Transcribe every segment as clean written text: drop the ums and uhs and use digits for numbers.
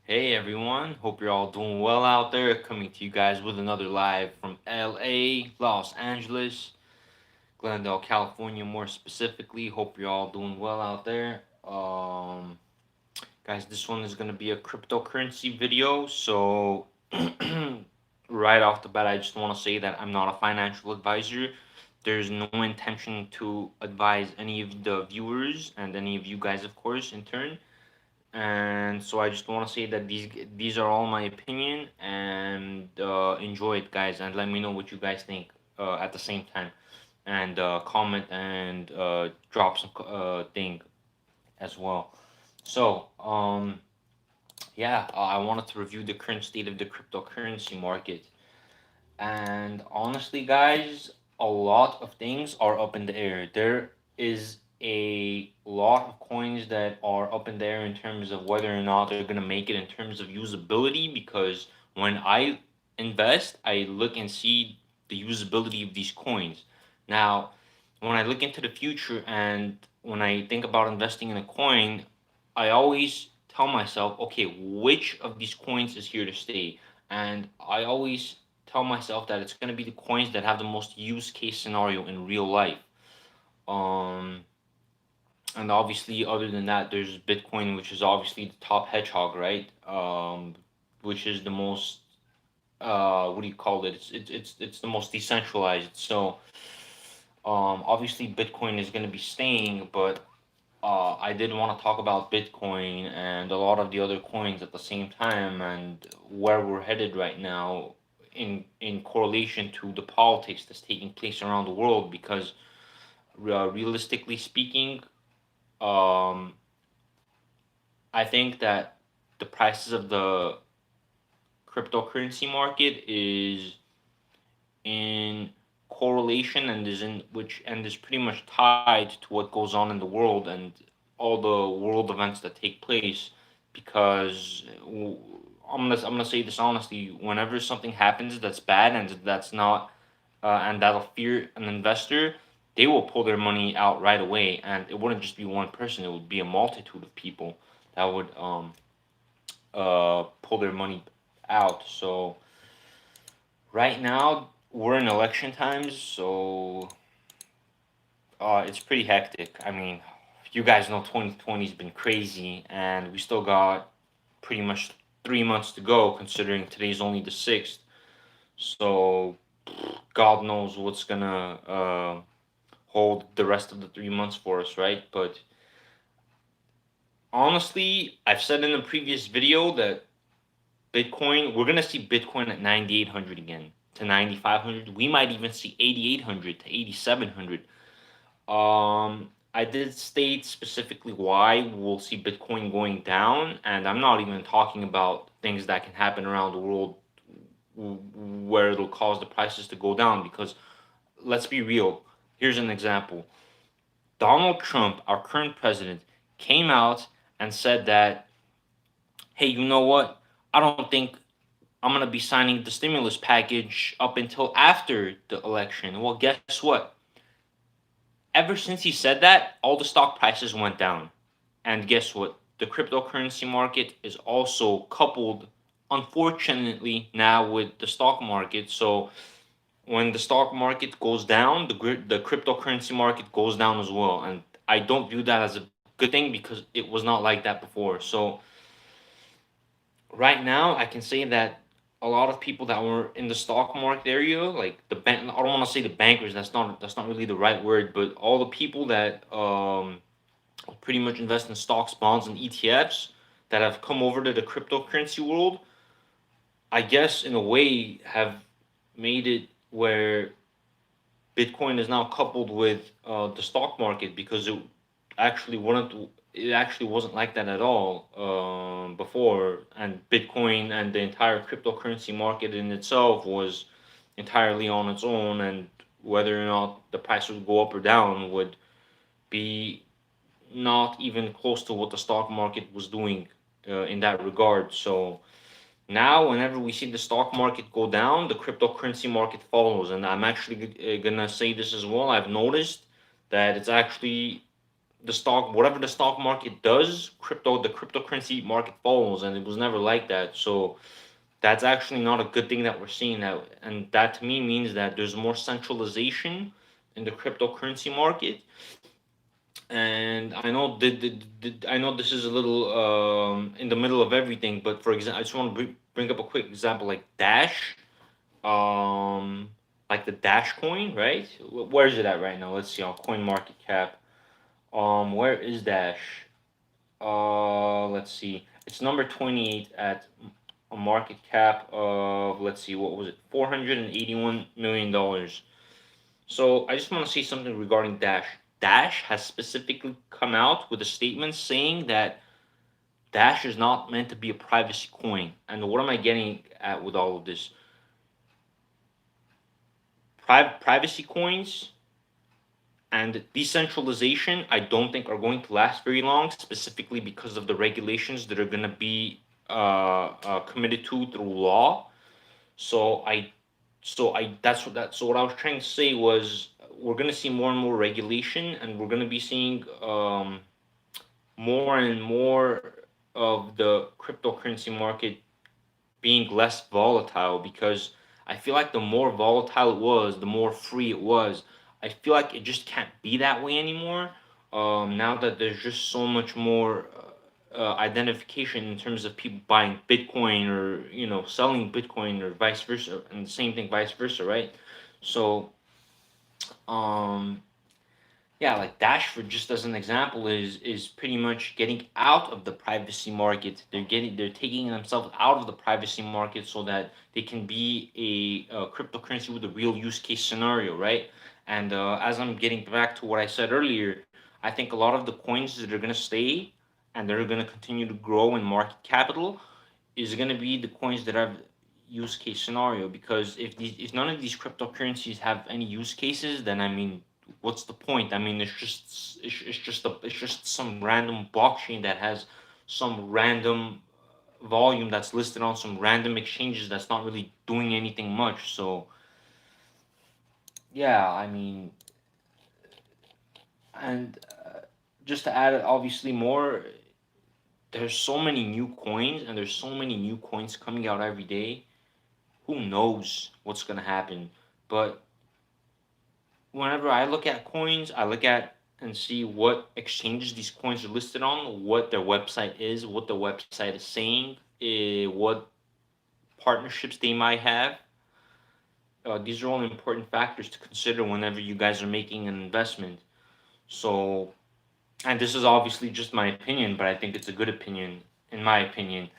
Hey everyone, hope you're all doing well out there. Coming to you guys with another live from LA, Los Angeles, Glendale, California, more specifically. Hope you're all doing well out there. Guys, this one is going to be a cryptocurrency video. So, right off the bat, I just want to say that I'm not a financial advisor. There's no intention to advise any of the viewers and any of you guys, of course, in turn. And so I just want to say that these are all my opinion, and enjoy it, guys, and let me know what you guys think at the same time, and comment and drop some thing as well. So yeah, I wanted to review the current state of the cryptocurrency market, and honestly, guys, a lot of things are up in the air. There is a lot of coins that are up in the air in terms of whether or not they're going to make it in terms of usability, because when I invest, I look and see the usability of these coins. Now, when I look into the future and when I think about investing in a coin, I always tell myself, okay, which of these coins is here to stay? And I always tell myself that it's going to be the coins that have the most use case scenario in real life. Um, and obviously, other than that, there's Bitcoin, which is obviously the top hedgehog, right? Which is the most what do you call it? It's the most decentralized. So obviously, Bitcoin is going to be staying, but I did want to talk about Bitcoin and a lot of the other coins at the same time, and where we're headed right now in correlation to the politics that's taking place around the world. Because realistically speaking, um, I think that the prices of the cryptocurrency market is in correlation and is pretty much tied to what goes on in the world and all the world events that take place. Because I'm gonna say this honestly, whenever something happens that's bad and that's not and that'll fear an investor, they will pull their money out right away, and it wouldn't just be one person; it would be a multitude of people that would pull their money out. So right now we're in election times, so it's pretty hectic. I mean, you guys know 2020's been crazy, and we still got pretty much 3 months to go, considering today's only the 6th. So, God knows what's gonna hold the rest of the 3 months for us, right? But honestly, I've said in a previous video that we're gonna see Bitcoin at 9,800 again to 9,500. We might even see 8,800 to 8,700. I did state specifically why we'll see Bitcoin going down, and I'm not even talking about things that can happen around the world where it'll cause the prices to go down. Because let's be real. Here's an example. Donald Trump, our current president, came out and said that, hey, you know what? I don't think I'm going to be signing the stimulus package up until after the election. Well, guess what? Ever since he said that, all the stock prices went down. And guess what? The cryptocurrency market is also coupled, unfortunately, now with the stock market. So when the stock market goes down, the cryptocurrency market goes down as well. And I don't view that as a good thing, because it was not like that before. So right now, I can say that a lot of people that were in the stock market area, like the bank, I don't want to say the bankers. That's not really the right word, but all the people that pretty much invest in stocks, bonds, and ETFs that have come over to the cryptocurrency world, I guess in a way have made it where Bitcoin is now coupled with the stock market, because it actually wasn't like that at all before. And Bitcoin and the entire cryptocurrency market in itself was entirely on its own, and whether or not the price would go up or down would be not even close to what the stock market was doing in that regard. So now, whenever we see the stock market go down, the cryptocurrency market follows. And I'm actually gonna say this as well. I've noticed that it's actually the stock, whatever the stock market does, the cryptocurrency market follows, and it was never like that. So that's actually not a good thing that we're seeing now, and that to me means that there's more centralization in the cryptocurrency market. And I know I know this is a little in the middle of everything, but for example, I just want to bring up a quick example like Dash, um, like the Dash coin, right? Where is it at right now? Let's see on Coin Market Cap. Where is Dash? Let's see. It's number 28 at a market cap of, let's see, what was it? $481 million. So I just want to say something regarding Dash. Dash has specifically come out with a statement saying that Dash is not meant to be a privacy coin. And what am I getting at with all of this? Privacy coins and decentralization, I don't think are going to last very long, specifically because of the regulations that are going to be committed to through law. So so what I was trying to say was we're going to see more and more regulation, and we're going to be seeing more and more of the cryptocurrency market being less volatile, because I feel like the more volatile it was, the more free it was. I feel like it just can't be that way anymore. Now that there's just so much more identification in terms of people buying Bitcoin or selling Bitcoin or vice versa, and the same thing vice versa, right? So um, yeah, like Dashford, just as an example, is pretty much getting out of the privacy market. They're taking themselves out of the privacy market so that they can be a cryptocurrency with a real use case scenario, right? And as I'm getting back to what I said earlier, I think a lot of the coins that are gonna stay and they're gonna continue to grow in market capital is gonna be the coins that have use case scenario. Because if none of these cryptocurrencies have any use cases, then I mean, what's the point? I mean, it's just some random blockchain that has some random volume that's listed on some random exchanges that's not really doing anything much. So yeah, I mean, and just to add obviously more, there's so many new coins and there's so many new coins coming out every day. Who knows what's gonna happen? But whenever I look at coins, I look at and see what exchanges these coins are listed on, what their website is, what the website is saying, what partnerships they might have. These are all important factors to consider whenever you guys are making an investment. So, and this is obviously just my opinion, but I think it's a good opinion, in my opinion.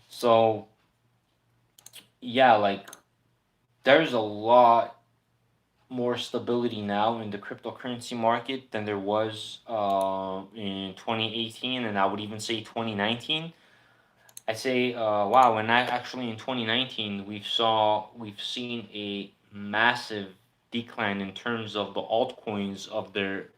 So, yeah, like there's a lot more stability now in the cryptocurrency market than there was in 2018, and I would even say 2019. I'd say, wow, and actually in 2019 we've seen a massive decline in terms of the altcoins of their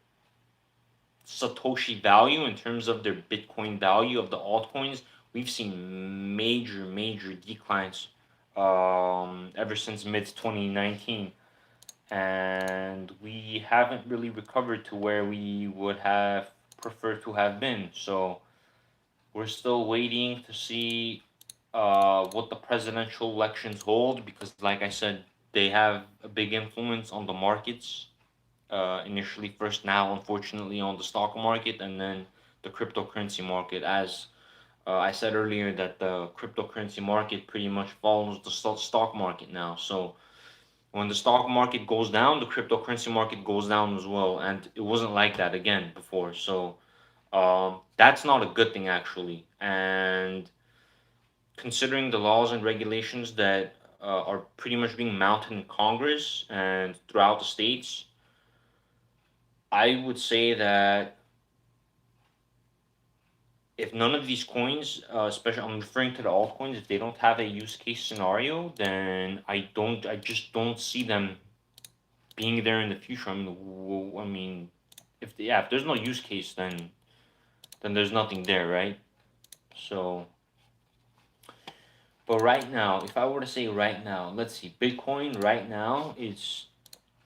Satoshi value, in terms of their Bitcoin value of the altcoins. We've seen major declines ever since mid 2019, and we haven't really recovered to where we would have preferred to have been. So we're still waiting to see what the presidential elections hold, because, like I said, they have a big influence on the markets. Initially, first, now, unfortunately, on the stock market, and then the cryptocurrency market. As I said earlier, that the cryptocurrency market pretty much follows the stock market now. So when the stock market goes down, the cryptocurrency market goes down as well, and it wasn't like that again before. So that's not a good thing actually. And considering the laws and regulations that are pretty much being mounted in Congress and throughout the states, I would say that if none of these coins, especially I'm referring to the altcoins, if they don't have a use case scenario, then I just don't see them being there in the future. I mean, if there's no use case, then there's nothing there, right? So, but right now, if I were to say right now, let's see, Bitcoin right now is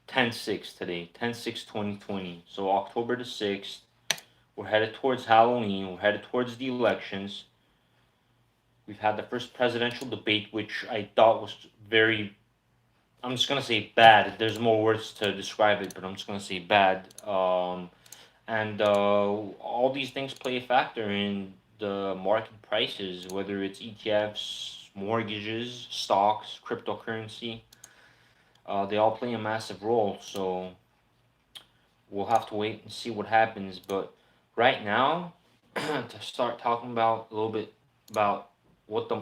10/6 today, 10/6/2020. So October the 6th. We're headed towards Halloween. We're headed towards the elections. We've had the first presidential debate, which I thought was very, I'm just gonna say bad. There's more words to describe it, but I'm just gonna say bad. And all these things play a factor in the market prices, whether it's ETFs, mortgages, stocks, cryptocurrency. They all play a massive role. So we'll have to wait and see what happens. But right now, to start talking about a little bit about what the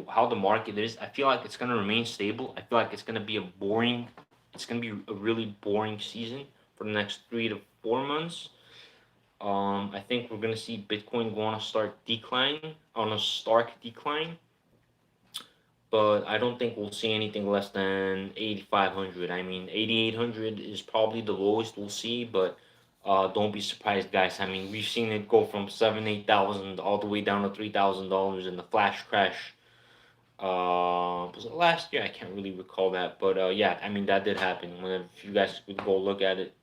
how the market is, I feel like it's gonna remain stable. I feel like it's gonna be a boring. It's gonna be a really boring season for the next 3 to 4 months. I think we're gonna see Bitcoin go on a stark decline, but I don't think we'll see anything less than 8,500. I mean, 8,800 is probably the lowest we'll see, but don't be surprised, guys. I mean, we've seen it go from 8,000 all the way down to $3,000 in the flash crash. Was it last year? I can't really recall that, but yeah, I mean that did happen. If you guys could go look at it,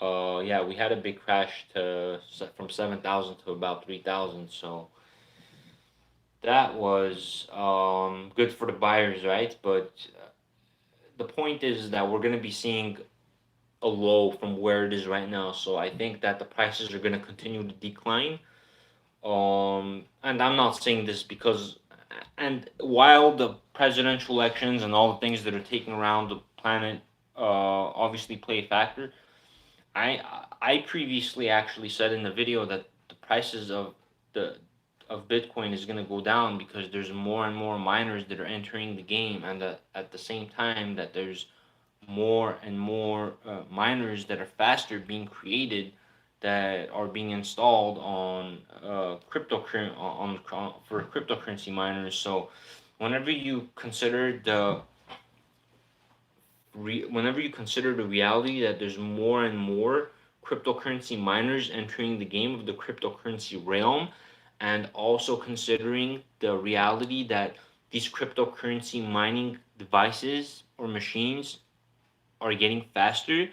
yeah, we had a big crash from 7,000 to about 3,000. So that was good for the buyers, right? But the point is that we're going to be seeing a low from where it is right now. So I think that the prices are going to continue to decline. And I'm not saying this because, and while the presidential elections and all the things that are taking around the planet obviously play a factor, I I previously actually said in the video that the prices the of Bitcoin is going to go down because there's more and more miners that are entering the game, and that at the same time that there's more and more miners that are faster being created that are being installed on for cryptocurrency miners. So whenever you consider whenever you consider the reality that there's more and more cryptocurrency miners entering the game of the cryptocurrency realm, and also considering the reality that these cryptocurrency mining devices or machines are getting faster,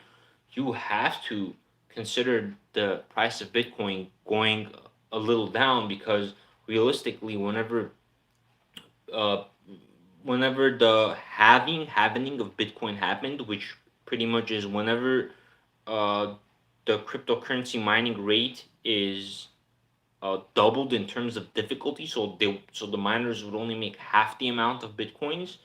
you have to consider the price of Bitcoin going a little down, because realistically, uh, whenever the halvening of Bitcoin happened, which pretty much is whenever uh, the cryptocurrency mining rate is doubled in terms of difficulty, so the miners would only make half the amount of Bitcoins.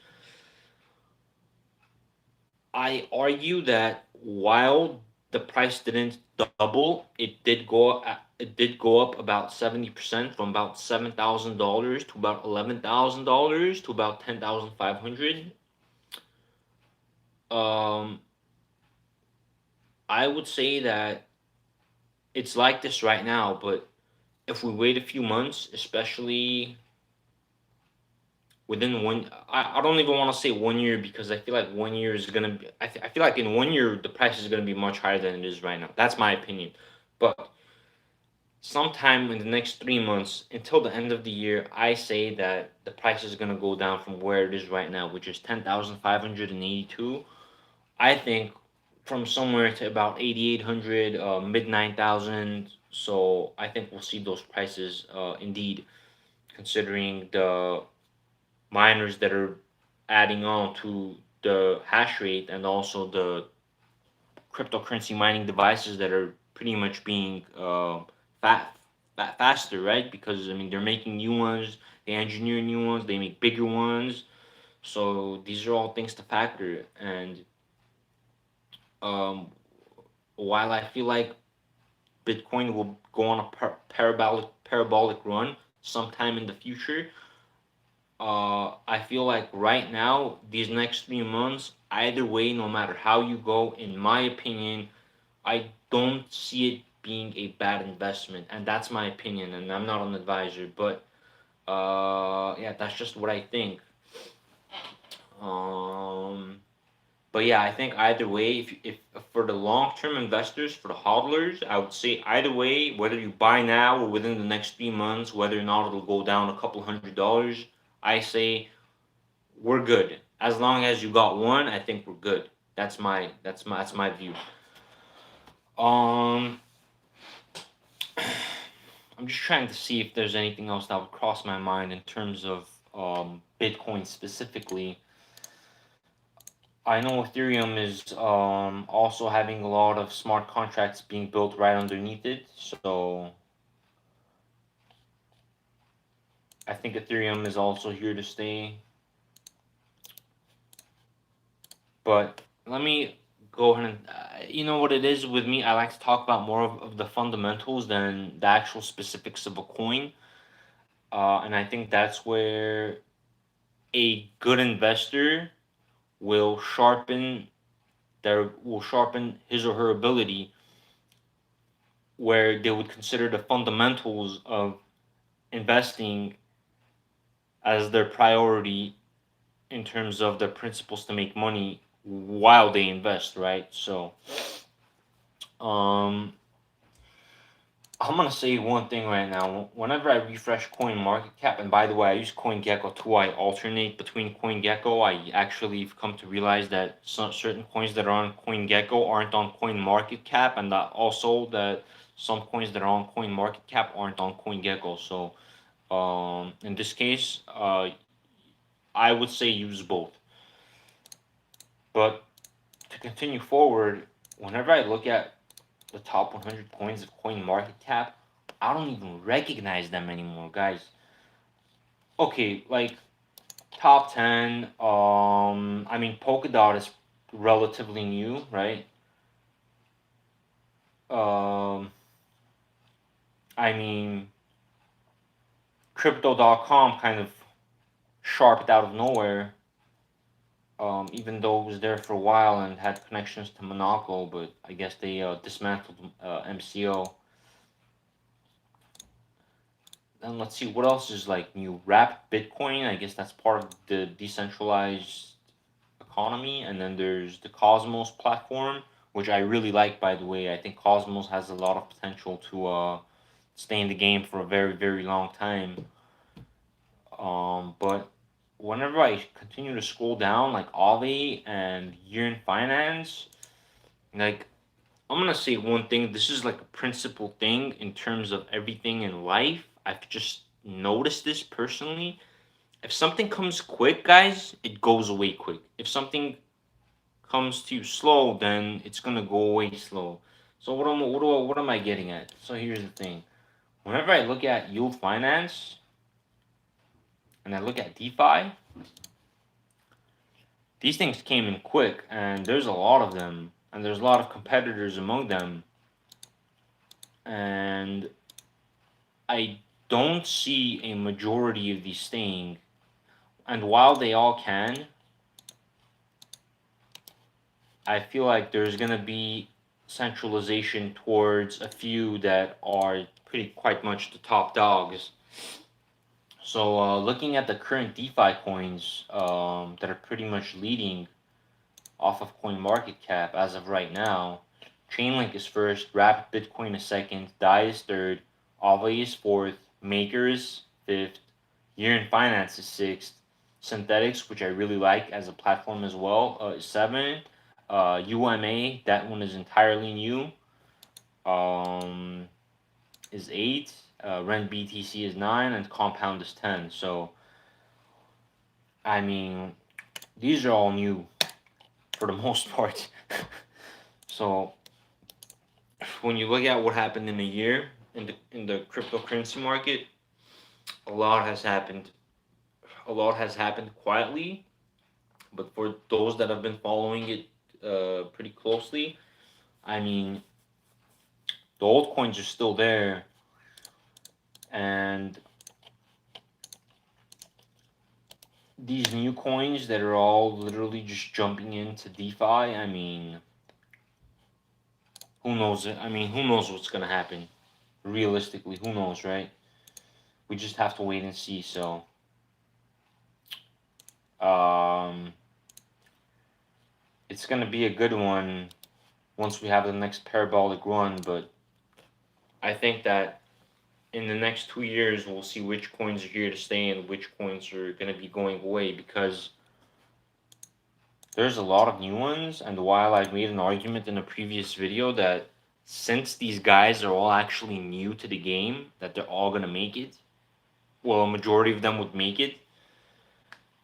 I argue that while the price didn't double, it did go up about 70%, from about $7,000 to about $11,000 to about 10,500. Um, I would say that it's like this right now, but if we wait a few months, especially within I don't even want to say 1 year, because I feel like 1 year is gonna be, I feel like in 1 year the price is gonna be much higher than it is right now. That's my opinion. But sometime in the next 3 months until the end of the year, I say that the price is gonna go down from where it is right now, which is 10,582. I think from somewhere to about 8,800, mid 9,000. So I think we'll see those prices indeed, considering the miners that are adding on to the hash rate, and also the cryptocurrency mining devices that are pretty much being faster, right? Because I mean, they're making new ones, they engineer new ones, they make bigger ones. So these are all things to factor. And um, while I feel like Bitcoin will go on a parabolic run sometime in the future, I feel like right now, these next 3 months, either way, no matter how you go, in my opinion, I don't see it being a bad investment, and that's my opinion. And I'm not an advisor, but yeah, that's just what I think. Um, but yeah, I think either way, if for the long term investors, for the hodlers, I would say either way, whether you buy now or within the next 3 months, whether or not it'll go down a couple $100, I say we're good. As long as you got one, I think we're good. That's my view. Um, I'm just trying to see if there's anything else that would cross my mind in terms of Bitcoin specifically. I know Ethereum is also having a lot of smart contracts being built right underneath it. So I think Ethereum is also here to stay. But let me go ahead and, you know what it is with me? I like to talk about more of the fundamentals than the actual specifics of a coin. And I think that's where a good investor will sharpen his or her ability, where they would consider the fundamentals of investing as their priority in terms of their principles to make money while they invest, right? So, um, I'm gonna say one thing right now. Whenever I refresh Coin Market Cap, and by the way, I use CoinGecko too. I alternate between CoinGecko. I actually have come to realize that some certain coins that are on CoinGecko aren't on Coin Market Cap, and that also that some coins that are on Coin Market Cap aren't on CoinGecko. So, in this case, I would say use both. But to continue forward, whenever I look at the top 100 coins of Coin Market Cap, I don't even recognize them anymore, guys. Okay, like top 10. I mean, Polkadot is relatively new, right? Um, I mean, Crypto.com kind of sharped out of nowhere. Even though it was there for a while and had connections to Monaco, but I guess they dismantled MCO. And let's see what else is like new. Wrap Bitcoin, I guess that's part of the decentralized economy. And then there's the Cosmos platform, which I really like, by the way. I think Cosmos has a lot of potential to stay in the game for a very, very long time. But whenever I continue to scroll down, like Aave and Yearn Finance, like I'm gonna say one thing. This is like a principal thing in terms of everything in life. I've just noticed this personally. If something comes quick, guys, it goes away quick. If something comes to you slow, then it's gonna go away slow. So what am I getting at? So here's the thing. Whenever I look at yield finance and I look at DeFi, these things came in quick, and there's a lot of them, and there's a lot of competitors among them, and I don't see a majority of these staying. And while they all can, I feel like there's gonna be centralization towards a few that are pretty quite much the top dogs. So looking at the current DeFi coins that are pretty much leading off of CoinMarketCap as of right now, Chainlink is first, Rapid Bitcoin is second, DAI is third, Aave is fourth, Maker is fifth, Yearn Finance is sixth, Synthetics, which I really like as a platform as well, is seven. UMA, that one is entirely new, is eight. Rent BTC is nine, and Compound is 10. So, I mean, these are all new for the most part. So, when you look at what happened in a year in the cryptocurrency market, a lot has happened. A lot has happened quietly, but for those that have been following it pretty closely, I mean, the old coins are still there, and these new coins that are all literally just jumping into DeFi. I mean, who knows? I mean, who knows what's gonna happen? Realistically, who knows, right? We just have to wait and see. So, um, it's gonna be a good one once we have the next parabolic run. But I think that in the next 2 years, we'll see which coins are here to stay and which coins are gonna be going away, because there's a lot of new ones, and while I made an argument in a previous video that since these guys are all actually new to the game, that they're all gonna make it. Well, a majority of them would make it.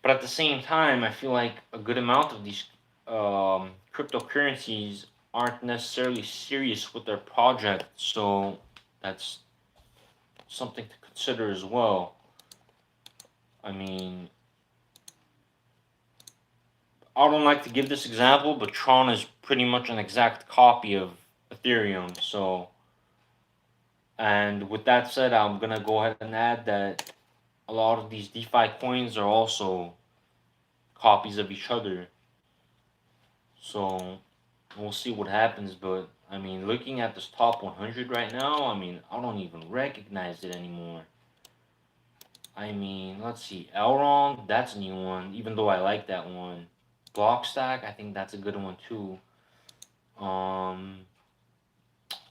But at the same time, I feel like a good amount of these cryptocurrencies aren't necessarily serious with their project, so that's something to consider as well. I mean, I don't like to give this example, but Tron is pretty much an exact copy of Ethereum. So, and with that said, I'm gonna go ahead and add that a lot of these DeFi coins are also copies of each other. So, we'll see what happens. But I mean, looking at this top 100 right now, I mean, I don't even recognize it anymore. I mean, let's see, Elrond, that's a new one. Even though I like that one. Blockstack, I think that's a good one too. Um,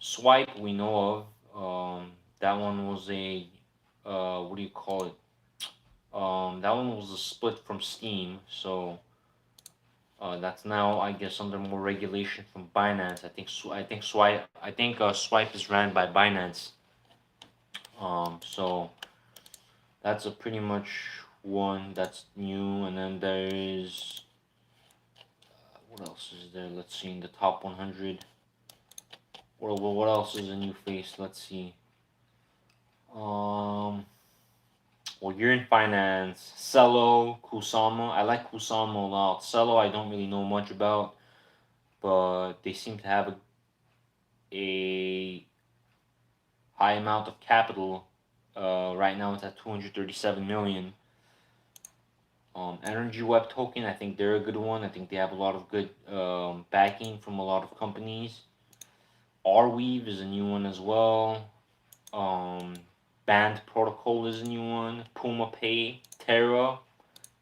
Swipe, we know of. That one was a what do you call it? That one was a split from Steam, so that's now, I guess, under more regulation from Binance. I think Swipe is ran by Binance. So that's a pretty much one that's new, and then there's what else is there? Let's see in the top 100. What else is a new face? Let's see. Well, you're in finance. Cello, Kusama. I like Kusama a lot. Cello, I don't really know much about, but they seem to have a high amount of capital. Right now, it's at 237 million. Energy Web Token, I think they're a good one. I think they have a lot of good backing from a lot of companies. Arweave is a new one as well. Band Protocol is a new one. Puma Pay, Terra,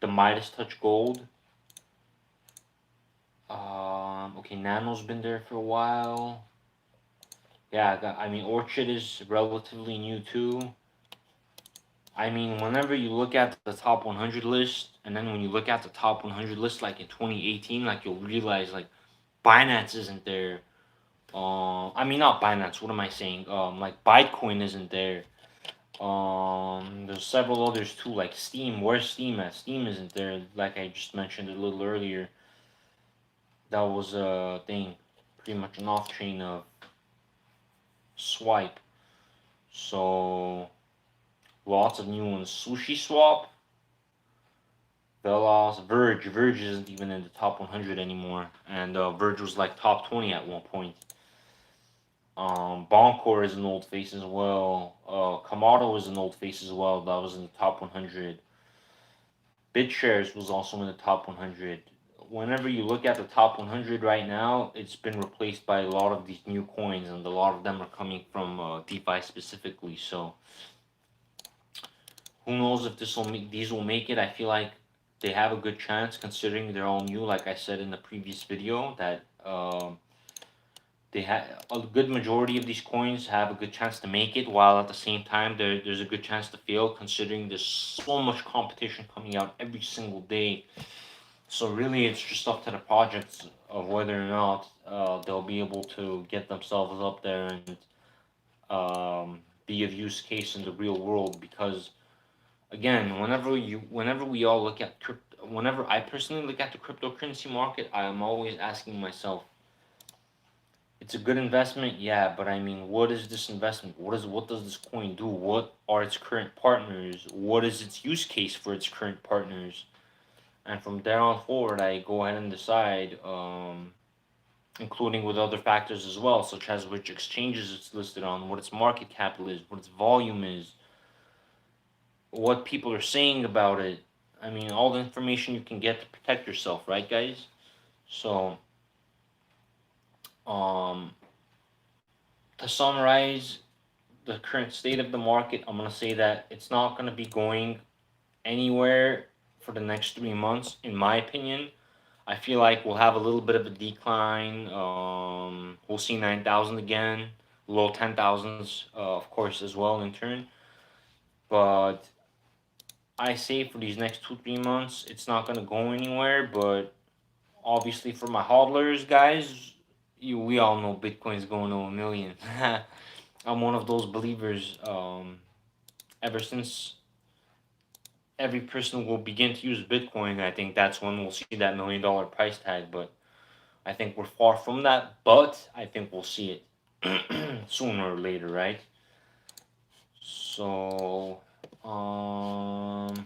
the Midas Touch Gold. Okay, Nano's been there for a while. Yeah, I mean, Orchid is relatively new too. I mean, whenever you look at the top 100 list, and then when you look at the top 100 list, like in 2018, like you'll realize like Binance isn't there. I mean, not Binance. What am I saying? Like Bitcoin isn't there. There's several others too, like Steam. Where's Steam at? Steam isn't there. Like I just mentioned a little earlier. That was a thing, pretty much an off chain of Swipe. So lots of new ones. Sushi Swap, Velos, Verge. Verge isn't even in the top 100 anymore, and Verge was like top 20 at one point. Boncor is an old face as well. Kamado is an old face as well. That was in the top 100. BitShares was also in the top 100. Whenever you look at the top 100 right now, it's been replaced by a lot of these new coins, and a lot of them are coming from DeFi specifically. So who knows if these will make it? I feel like they have a good chance considering they're all new. Like I said in the previous video, that they have a good majority of these coins have a good chance to make it, while at the same time there's a good chance to fail considering there's so much competition coming out every single day. So really, it's just up to the projects of whether or not they'll be able to get themselves up there and be of use case in the real world. Because again, whenever we all look at whenever I personally look at the cryptocurrency market, I am always asking myself, it's a good investment, yeah, but I mean, what is this investment? What does this coin do? What are its current partners? What is its use case for its current partners? And from there on forward, I go ahead and decide, including with other factors as well, such as which exchanges it's listed on, what its market capital is, what its volume is, what people are saying about it. I mean, all the information you can get to protect yourself, right, guys? So, um, to summarize the current state of the market, I'm gonna say that it's not gonna be going anywhere for the next 3 months, in my opinion. I feel like we'll have a little bit of a decline. We'll see 9,000 again, low 10,000s, of course, as well in turn. But I say for these next 2 3 months, it's not gonna go anywhere. But obviously for my hodlers, guys, we all know Bitcoin's going to 1 million. I'm one of those believers. Ever since every person will begin to use Bitcoin, I think that's when we'll see that $1 million price tag. But I think we're far from that. But I think we'll see it sooner or later, right? So, trying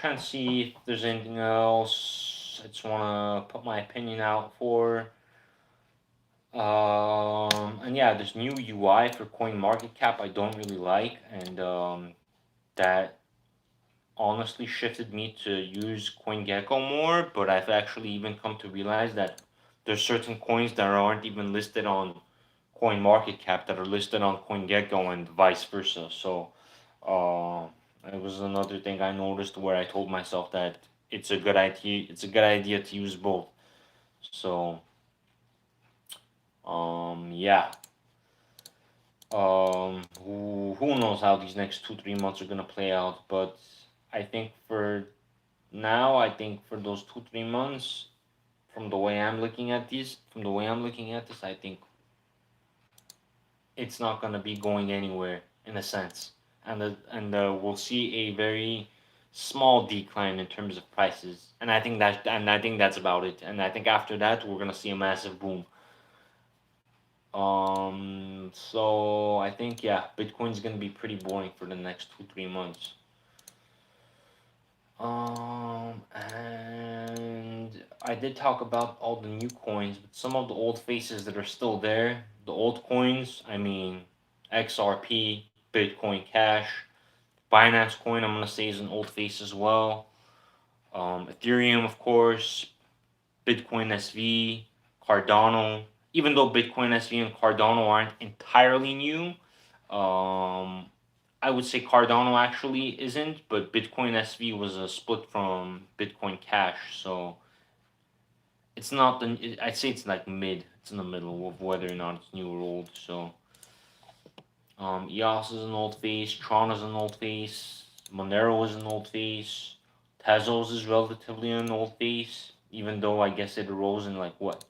to see if there's anything else. I just want to put my opinion out for. And yeah, this new UI for CoinMarketCap I don't really like, and that honestly shifted me to use CoinGecko more. But I've actually even come to realize that there's certain coins that aren't even listed on CoinMarketCap that are listed on CoinGecko and vice versa. So, uh, it was another thing I noticed where I told myself that it's a good idea. It's a good idea to use both. So, yeah. Who knows how these next 2 3 months are gonna play out? But I think for now, I think for those 2 3 months, from the way I'm looking at this, I think it's not gonna be going anywhere in a sense, and we'll see a very small decline in terms of prices, and I think that's about it. And I think after that, we're gonna see a massive boom. So I think yeah, Bitcoin's gonna be pretty boring for the next 2 3 months. And I did talk about all the new coins, but some of the old faces that are still there, the old coins, I mean, XRP, Bitcoin Cash, Binance Coin, I'm gonna say is an old face as well. Ethereum, of course, Bitcoin SV, Cardano. Even though Bitcoin SV and Cardano aren't entirely new, um, I would say Cardano actually isn't, but Bitcoin SV was a split from Bitcoin Cash, so it's not I'd say it's like mid. It's in the middle of whether or not it's new or old. So, EOS is an old face, Tron is an old face, Monero is an old face, Tezos is relatively an old face, even though I guess it arose in like what?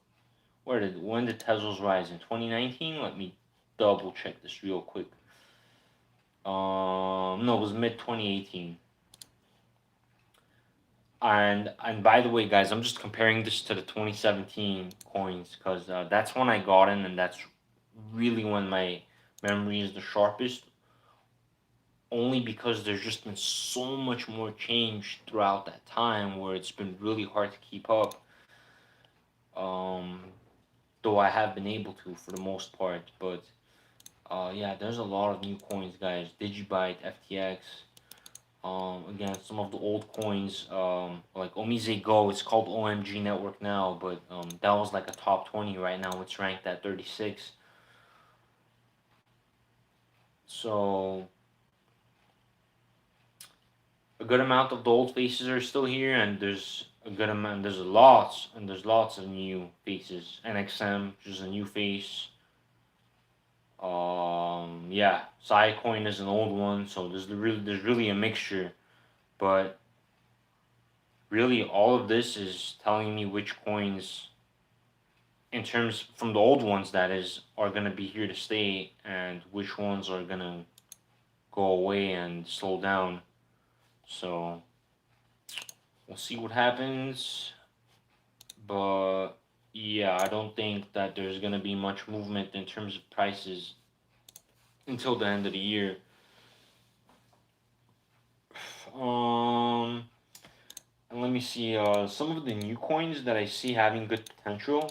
When did Tezos rise in 2019? Let me double check this real quick. No, it was mid 2018. And by the way, guys, I'm just comparing this to the 2017 coins because that's when I got in, and that's really when my memory is the sharpest. Only because there's just been so much more change throughout that time where it's been really hard to keep up. Um, though I have been able to for the most part, but yeah, there's a lot of new coins, guys. Digibyte, FTX. Again, some of the old coins, like Omize Go, it's called OMG Network now, but that was like a top 20. Right now it's ranked at 36. So a good amount of the old faces are still here, and there's lots of new faces. NXM, which is a new face. Yeah, Sidecoin is an old one, so there's really a mixture, but really all of this is telling me which coins, in terms from the old ones that is, are gonna be here to stay, and which ones are gonna go away and slow down. So we'll see what happens, but yeah, I don't think that there's gonna be much movement in terms of prices until the end of the year. Um, and let me see. Some of the new coins that I see having good potential.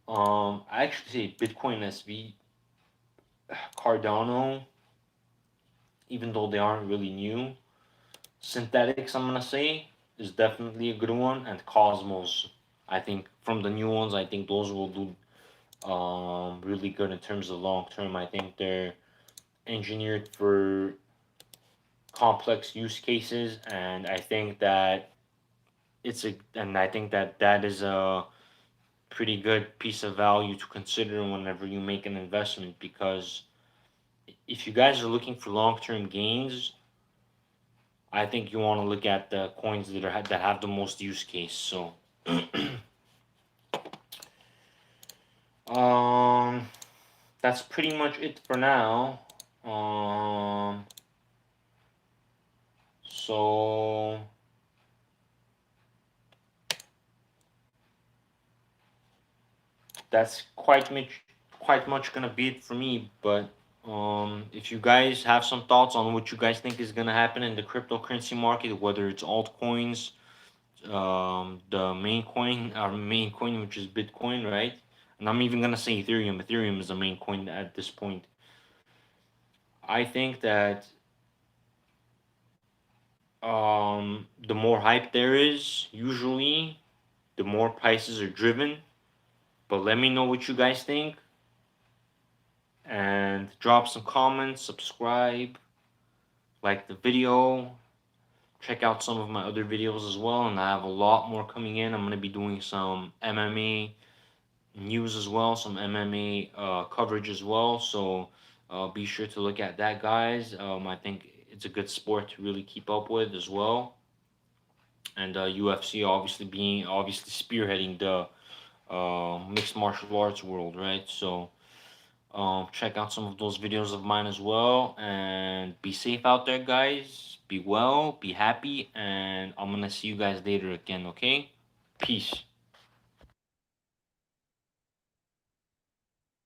I actually say Bitcoin SV, Cardano, even though they aren't really new. Synthetics, I'm gonna say, is definitely a good one, and Cosmos. I think from the new ones, I think those will do really good in terms of long term. I think they're engineered for complex use cases, and I think that that is a pretty good piece of value to consider whenever you make an investment, because if you guys are looking for long term gains, I think you want to look at the coins that have the most use case. So, um, that's pretty much it for now. So that's quite much gonna be it for me. But if you guys have some thoughts on what you guys think is gonna happen in the cryptocurrency market, whether it's altcoins, the our main coin, which is Bitcoin, right? And I'm even gonna say Ethereum. Ethereum is the main coin at this point. I think that the more hype there is, usually, the more prices are driven. But let me know what you guys think, and drop some comments, subscribe, like the video, check out some of my other videos as well, and I have a lot more coming in. I'm gonna be doing some MMA news as well, some MMA coverage as well. So be sure to look at that, guys. I think it's a good sport to really keep up with as well. And UFC obviously spearheading the mixed martial arts world, right? So check out some of those videos of mine as well, and be safe out there, guys. Be well, be happy, and I'm gonna see you guys later again. Okay, peace.